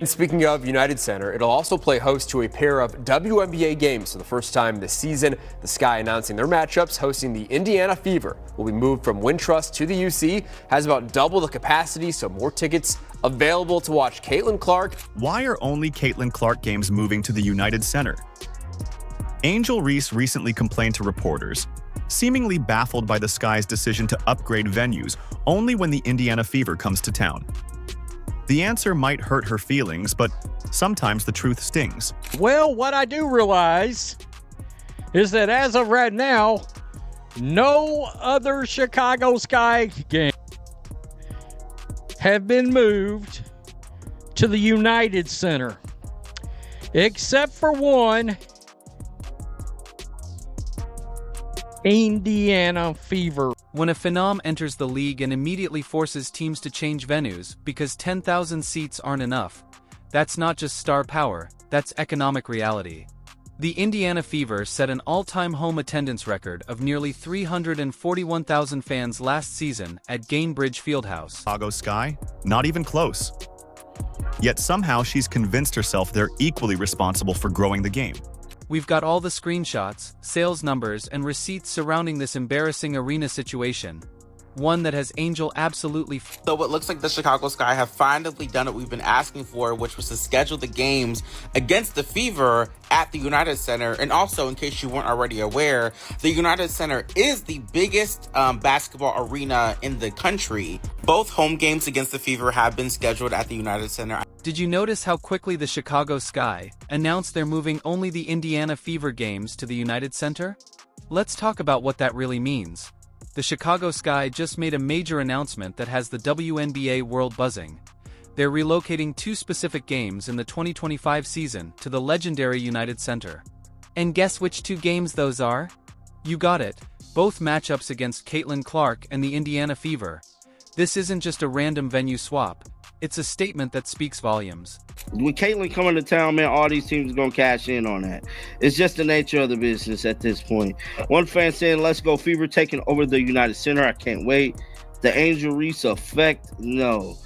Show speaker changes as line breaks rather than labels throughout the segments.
And speaking of United Center, it'll also play host to a pair of WNBA games for the first time this season. The Sky announcing their matchups, hosting the Indiana Fever. Will be moved from Wintrust to the UC, has about double the capacity, so more tickets available to watch Caitlin Clark.
Why are only Caitlin Clark games moving to the United Center? Angel Reese recently complained to reporters, seemingly baffled by the Sky's decision to upgrade venues only when the Indiana Fever comes to town. The answer might hurt her feelings, but sometimes the truth stings.
Well, what I do realize is that as of right now, no other Chicago Sky game have been moved to the United Center, except for one, Indiana Fever.
When a phenom enters the league and immediately forces teams to change venues because 10,000 seats aren't enough, that's not just star power, that's economic reality. The Indiana Fever set an all-time home attendance record of nearly 341,000 fans last season at Gainbridge Fieldhouse.
Chicago Sky? Not even close. Yet somehow she's convinced herself they're equally responsible for growing the game.
We've got all the screenshots, sales numbers, and receipts surrounding this embarrassing arena situation. One that has Angel absolutely
So it looks like the Chicago Sky have finally done what we've been asking for, which was to schedule the games against the Fever at the United Center. And also, in case you weren't already aware, the United Center is the biggest basketball arena in the country. Both home games against the Fever have been scheduled at the United Center.
Did you notice how quickly the Chicago Sky announced they're moving only the Indiana Fever games to the United Center? Let's talk about what that really means. The Chicago Sky just made a major announcement that has the WNBA world buzzing. They're relocating two specific games in the 2025 season to the legendary United Center. And guess which two games those are? You got it, both matchups against Caitlin Clark and the Indiana Fever. This isn't just a random venue swap. It's a statement that speaks volumes.
When Caitlin coming to town, man, all these teams are going to cash in on that. It's just the nature of the business at this point. One fan saying, let's go Fever taking over the United Center. I can't wait. The Angel Reese effect? No.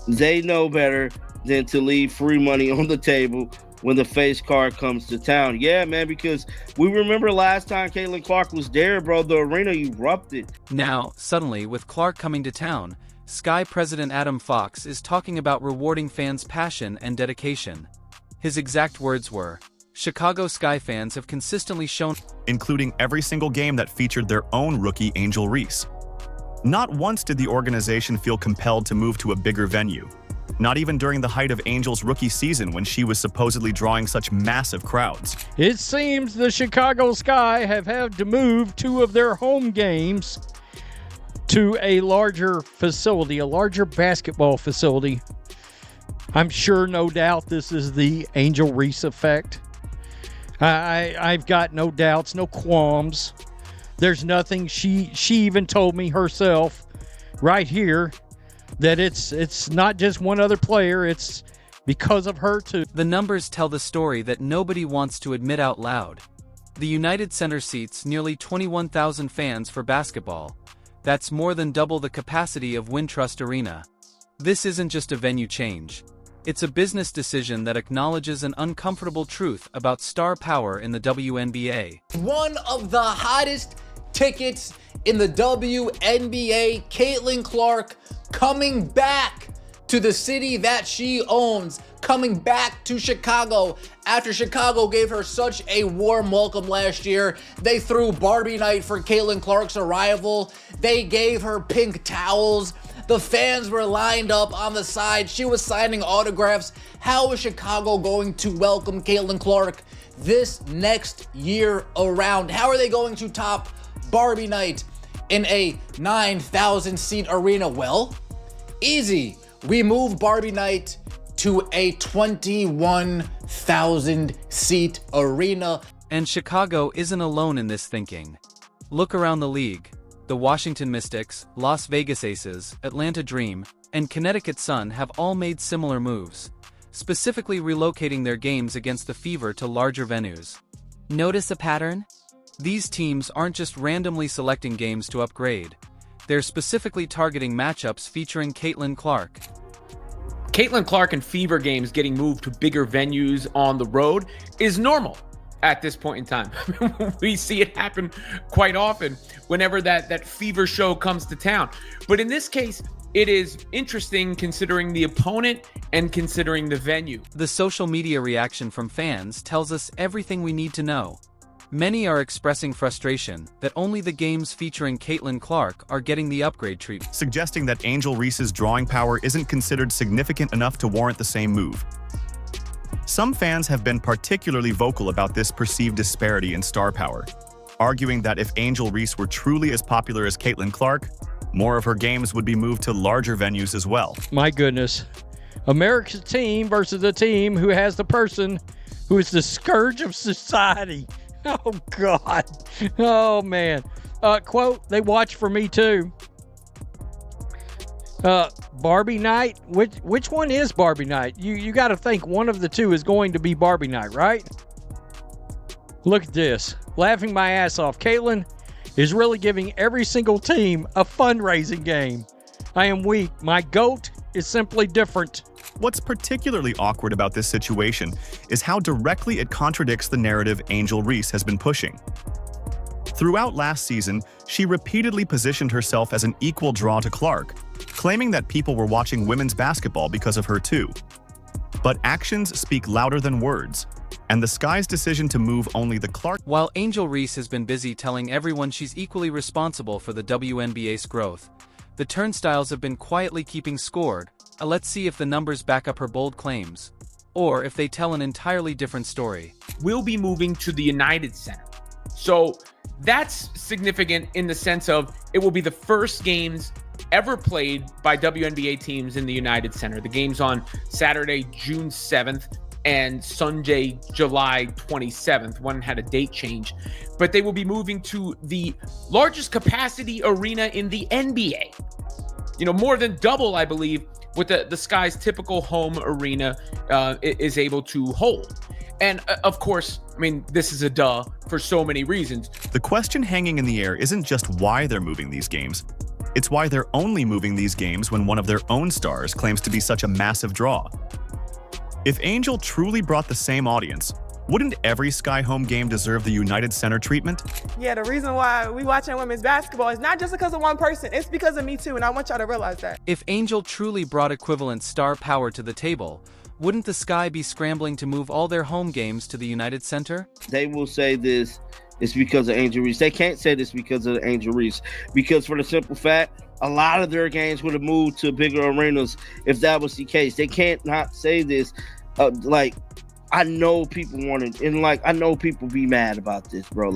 They know better than to leave free money on the table when the face card comes to town. Yeah, man, because we remember last time Caitlin Clark was there, bro, the arena erupted.
Now, suddenly, with Clark coming to town, Sky President Adam Fox is talking about rewarding fans' passion and dedication. His exact words were, Chicago Sky fans have consistently shown,
including every single game that featured their own rookie Angel Reese. Not once did the organization feel compelled to move to a bigger venue. Not even during the height of Angel's rookie season when she was supposedly drawing such massive crowds.
It seems the Chicago Sky have had to move two of their home games to a larger facility, a larger basketball facility. I'm sure, no doubt, this is the Angel Reese effect. I've got no doubts, no qualms. There's nothing. She even told me herself right here that it's not just one other player, it's because of her too.
The numbers tell the story that nobody wants to admit out loud. The United Center seats nearly 21,000 fans for basketball. That's more than double the capacity of Wintrust Arena. This isn't just a venue change. It's a business decision that acknowledges an uncomfortable truth about star power in the WNBA.
One of the hottest tickets in the WNBA, Caitlin Clark, coming back to the city that she owns, coming back to Chicago after Chicago gave her such a warm welcome last year. They threw Barbie night for Caitlin Clark's arrival. They gave her pink towels. The fans were lined up on the side. She was signing autographs. How is Chicago going to welcome Caitlin Clark this next year around? How are they going to top Barbie night in a 9,000 seat arena? Well, easy. We move Barbie night to a 21,000 seat arena.
And Chicago isn't alone in this thinking. Look around the league. The Washington Mystics, Las Vegas Aces, Atlanta Dream, and Connecticut Sun have all made similar moves, specifically relocating their games against the Fever to larger venues. Notice a pattern? These teams aren't just randomly selecting games to upgrade. They're specifically targeting matchups featuring Caitlin Clark.
Caitlin Clark and Fever games getting moved to bigger venues on the road is normal at this point in time. We see it happen quite often whenever that Fever show comes to town. But in this case, it is interesting considering the opponent and considering the venue.
The social media reaction from fans tells us everything we need to know. Many are expressing frustration that only the games featuring Caitlin Clark are getting the upgrade treatment,
suggesting that Angel Reese's drawing power isn't considered significant enough to warrant the same move. Some fans have been particularly vocal about this perceived disparity in star power, arguing that if Angel Reese were truly as popular as Caitlin Clark, more of her games would be moved to larger venues as well.
My goodness. America's team versus a team who has the person who is the scourge of society. Oh, God. Oh, man. Quote, they watch for me, too. Barbie night? Which one is Barbie night? You got to think one of the two is going to be Barbie night, right? Look at this. Laughing my ass off. Caitlin is really giving every single team a fundraising game. I am weak. My GOAT is simply different.
What's particularly awkward about this situation is how directly it contradicts the narrative Angel Reese has been pushing. Throughout last season, she repeatedly positioned herself as an equal draw to Clark, claiming that people were watching women's basketball because of her too. But actions speak louder than words, and the Sky's decision to move only the Clark—
While Angel Reese has been busy telling everyone she's equally responsible for the WNBA's growth, the Turnstiles have been quietly keeping score. Let's see if the numbers back up her bold claims, or if they tell an entirely different story.
Will be moving to the United Center. So that's significant in the sense of it will be the first games ever played by WNBA teams in the United Center. The game's on Saturday, June 7th and Sunday, July 27th. One had a date change, but they will be moving to the largest capacity arena in the NBA. More than double, I believe, what the Sky's typical home arena is able to hold. And of course, this is a duh for so many reasons.
The question hanging in the air isn't just why they're moving these games. It's why they're only moving these games when one of their own stars claims to be such a massive draw. If Angel truly brought the same audience, wouldn't every Sky home game deserve the United Center treatment?
Yeah, the reason why we watching women's basketball is not just because of one person, it's because of me too, and I want y'all to realize that.
If Angel truly brought equivalent star power to the table, wouldn't the Sky be scrambling to move all their home games to the United Center?
They will say this is because of Angel Reese. They can't say this because of Angel Reese, because for the simple fact, a lot of their games would have moved to bigger arenas if that was the case. They can't not say this. I know people want it, and I know people be mad about this, bro.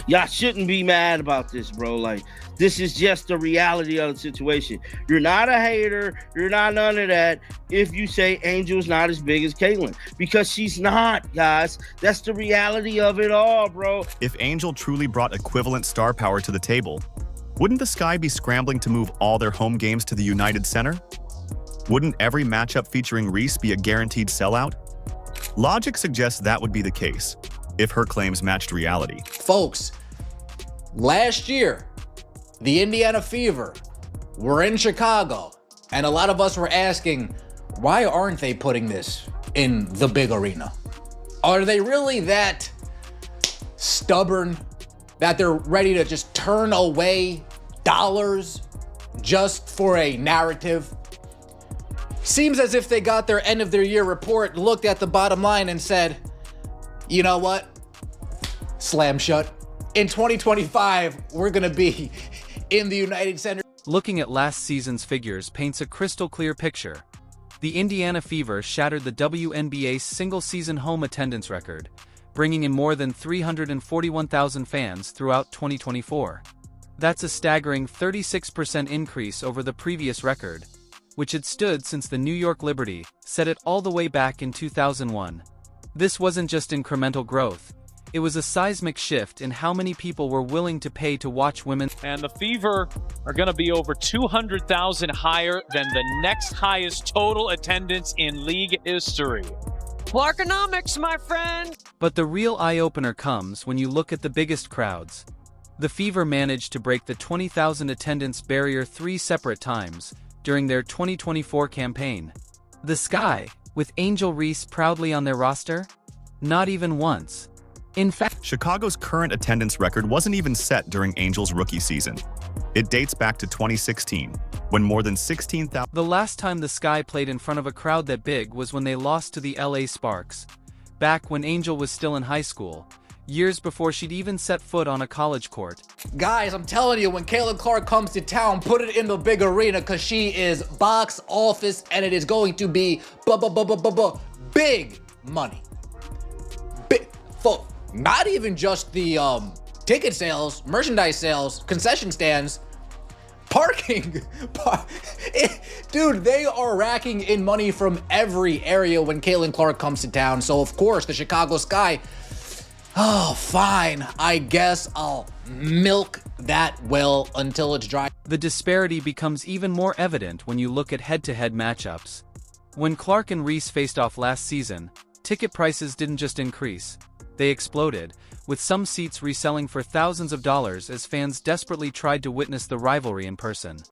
Y'all shouldn't be mad about this, bro. This is just the reality of the situation. You're not a hater. You're not none of that if you say Angel's not as big as Caitlin, because she's not, guys. That's the reality of it all, bro.
If Angel truly brought equivalent star power to the table, wouldn't the Sky be scrambling to move all their home games to the United Center? Wouldn't every matchup featuring Reese be a guaranteed sellout? Logic suggests that would be the case, if her claims matched reality.
Folks, last year, the Indiana Fever were in Chicago, and a lot of us were asking, why aren't they putting this in the big arena? Are they really that stubborn that they're ready to just turn away dollars just for a narrative? Seems as if they got their end of their year report, looked at the bottom line and said, you know what? Slam shut. In 2025, we're going to be in the United Center.
Looking at last season's figures paints a crystal clear picture. The Indiana Fever shattered the WNBA's single-season home attendance record, bringing in more than 341,000 fans throughout 2024. That's a staggering 36% increase over the previous record, which had stood since the New York Liberty set it all the way back in 2001. This wasn't just incremental growth. It was a seismic shift in how many people were willing to pay to watch women.
And the Fever are going to be over 200,000 higher than the next highest total attendance in league history. Clarkonomics, my friend!
But the real eye-opener comes when you look at the biggest crowds. The Fever managed to break the 20,000 attendance barrier 3 separate times, during their 2024 campaign. The Sky, with Angel Reese proudly on their roster? Not even once. In fact,
Chicago's current attendance record wasn't even set during Angel's rookie season. It dates back to 2016, when more than 16,000...
the last time the Sky played in front of a crowd that big was when they lost to the LA Sparks, back when Angel was still in high school, years before she'd even set foot on a college court.
Guys, I'm telling you, when Caitlin Clark comes to town, put it in the big arena because she is box office and it is going to be big money. Not even just the ticket sales, merchandise sales, concession stands, parking. Dude, they are racking in money from every area when Caitlin Clark comes to town. So, of course, the Chicago Sky, oh, fine. I guess I'll milk that well until it's dry.
The disparity becomes even more evident when you look at head-to-head matchups. When Clark and Reese faced off last season, ticket prices didn't just increase. They exploded, with some seats reselling for thousands of dollars as fans desperately tried to witness the rivalry in person.